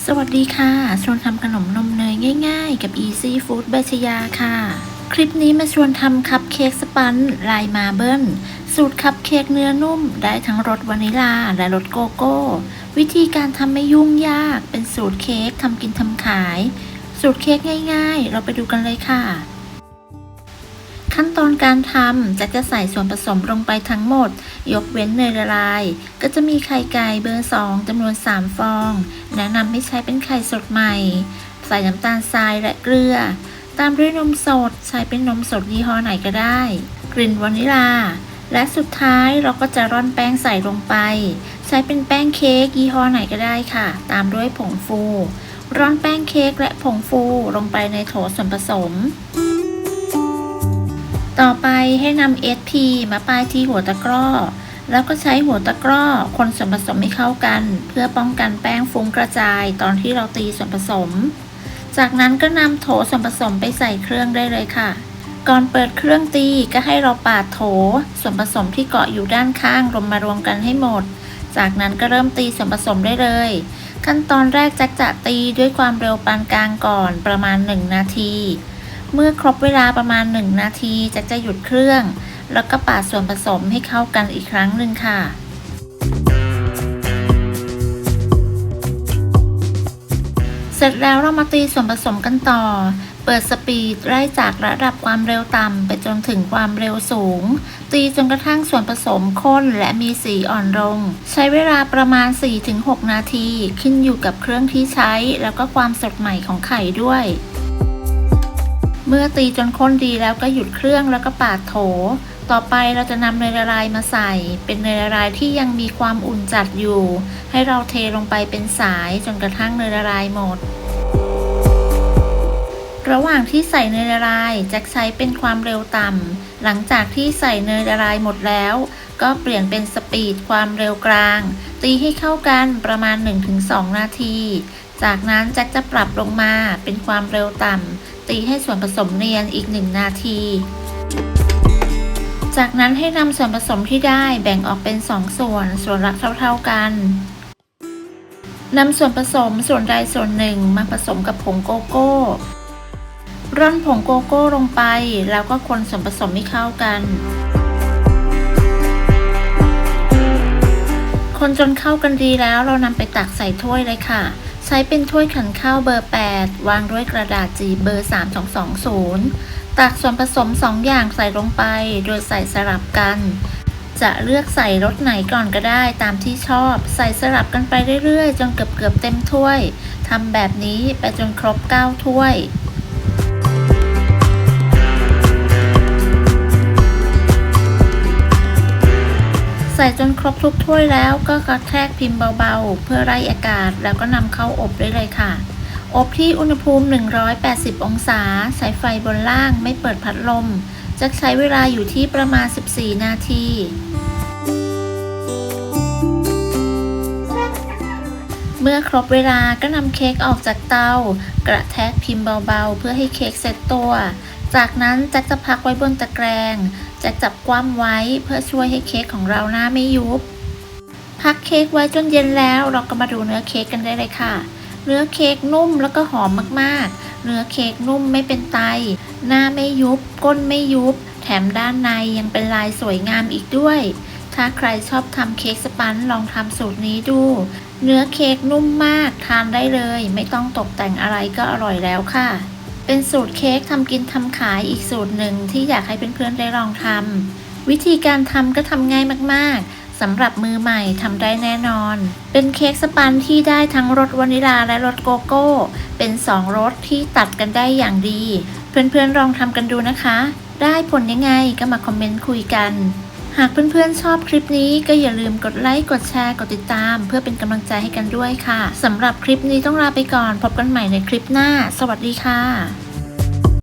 สวัสดีค่ะชวนทำขนมนมเนยง่ายๆกับ Easy Food ใบชยาค่ะ คลิปนี้มาชวนทำคัพเค้กสปันจ์ลายมาร์เบิลสูตรคัพเค้กเนื้อนุ่มได้ทั้งรสวานิลาและรสโกโก้ วิธีการทำไม่ยุ่งยากเป็นสูตรเค้กทำกินทำขาย สูตรเค้กง่ายๆเราไปดูกันเลยค่ะ ขั้นตอนการทำจะใส่ส่วนผสมลงไปทั้งหมดยกเว้นเนยละลายก็จะมีไข่ไก่เบอร์2จำนวน3ฟองแนะนำให้ใช้เป็นไข่สดใหม่ใส่น้ำตาลทรายและเกลือตามด้วยนมสดใช้เป็นนมสดยี่ห้อไหนก็ได้กลิ่นวานิลาและสุดท้ายเราก็จะร่อนแป้งใส่ลงไปใช้เป็นแป้งเค้กยี่ห้อไหนก็ได้ค่ะตามด้วยผงฟูร่อนแป้งเค้กและผงฟูลงไปในโถส่วนผสมต่อไปให้นำ SP มาป้ายที่หัวตะกร้อแล้วก็ใช้หัวตะกร้อคนส่วนผสมให้เข้ากันเพื่อป้องกันแป้งฟุ้งกระจายตอนที่เราตีส่วนผสมจากนั้นก็นำโถส่วนผสมไปใส่เครื่องได้เลยค่ะก่อนเปิดเครื่องตีก็ให้เราปาดโถส่วนผสมที่เกาะอยู่ด้านข้างลงมารวมกันให้หมดจากนั้นก็เริ่มตีส่วนผสมได้เลยขั้นตอนแรกจะตีด้วยความเร็วปานกลางก่อนประมาณ1นาทีเมื่อครบเวลาประมาณ1นาทีจะหยุดเครื่องแล้วก็ปาดส่วนผสมให้เข้ากันอีกครั้งหนึ่งค่ะเสร็จแล้วเรามาตีส่วนผสมกันต่อเปิดสปีดไล่จากระดับความเร็วต่ำไปจนถึงความเร็วสูงตีจนกระทั่งส่วนผสมข้นและมีสีอ่อนลงใช้เวลาประมาณ 4-6 นาทีขึ้นอยู่กับเครื่องที่ใช้แล้วก็ความสดใหม่ของไข่ด้วยเมื่อตีจนข้นดีแล้วก็หยุดเครื่องแล้วก็ปาดโถต่อไปเราจะนำเนยละลายมาใส่เป็นเนยละลายที่ยังมีความอุ่นจัดอยู่ให้เราเทลงไปเป็นสายจนกระทั่งเนยละลายหมดระหว่างที่ใส่เนยละลายจะใช้เป็นความเร็วต่ำหลังจากที่ใส่เนยละลายหมดแล้วก็เปลี่ยนเป็นสปีดความเร็วกลางตีให้เข้ากันประมาณ 1-2 นาทีจากนั้นจะปรับลงมาเป็นความเร็วต่ำตีให้ส่วนผสมเนียนอีก1นาทีจากนั้นให้นำส่วนผสมที่ได้แบ่งออกเป็น2ส่วนละเท่าๆกันนำส่วนผสมส่วนใดส่วนหนึ่งมาผสมกับผงโกโก้ร่อนผงโกโก้ลงไปแล้วก็คนส่วนผสมให้เข้ากันคนจนเข้ากันดีแล้วเรานำไปตักใส่ถ้วยเลยค่ะใช้เป็นถ้วยขันข้าวเบอร์8วางด้วยกระดาษจีบเบอร์3220ตักส่วนผสม2อย่างใส่ลงไปโดยใส่สลับกันจะเลือกใส่รสไหนก่อนก็ได้ตามที่ชอบใส่สลับกันไปเรื่อยๆจนเกือบเต็มถ้วยทำแบบนี้ไปจนครบ9ถ้วยใส่จนครบทุกถ้วยแล้วก็กระแทกพิมพ์เบาๆเพื่อไล่อากาศแล้วก็นำเข้าอบได้เลยค่ะอบที่อุณหภูมิ180องศาใช้ไฟบนล่างไม่เปิดพัดลมจะใช้เวลาอยู่ที่ประมาณ14นาทีเมื่อครบเวลาก็นำเค้กออกจากเตากระแทกพิมพ์เบาๆเพื่อให้เค้กเซ็ตตัวจากนั้นจะพักไว้บนตะแกรงจะจับคว่ำไว้เพื่อช่วยให้เค้กของเราหน้าไม่ยุบพักเค้กไว้จนเย็นแล้วเราก็มาดูเนื้อเค้กกันได้เลยค่ะเนื้อเค้กนุ่มแล้วก็หอมมากๆเนื้อเค้กนุ่มไม่เป็นไตหน้าไม่ยุบก้นไม่ยุบแถมด้านในยังเป็นลายสวยงามอีกด้วยถ้าใครชอบทำเค้กสปันจ์ลองทำสูตรนี้ดูเนื้อเค้กนุ่มมากทานได้เลยไม่ต้องตกแต่งอะไรก็อร่อยแล้วค่ะเป็นสูตรเค้กทำกินทำขายอีกสูตรหนึ่งที่อยากให้เพื่อนๆได้ลองทำวิธีการทำก็ทำง่ายมากๆสำหรับมือใหม่ทำได้แน่นอนเป็นเค้กสปันจ์ที่ได้ทั้งรสวานิลาและรสโกโก้เป็น2รสที่ตัดกันได้อย่างดีเพื่อนๆลองทำกันดูนะคะได้ผลยังไงก็มาคอมเมนต์คุยกันหากเพื่อนๆชอบคลิปนี้ก็อย่าลืมกดไลค์กดแชร์กดติดตามเพื่อเป็นกำลังใจให้กันด้วยค่ะสำหรับคลิปนี้ต้องลาไปก่อนพบกันใหม่ในคลิปหน้าสวัสดีค่ะ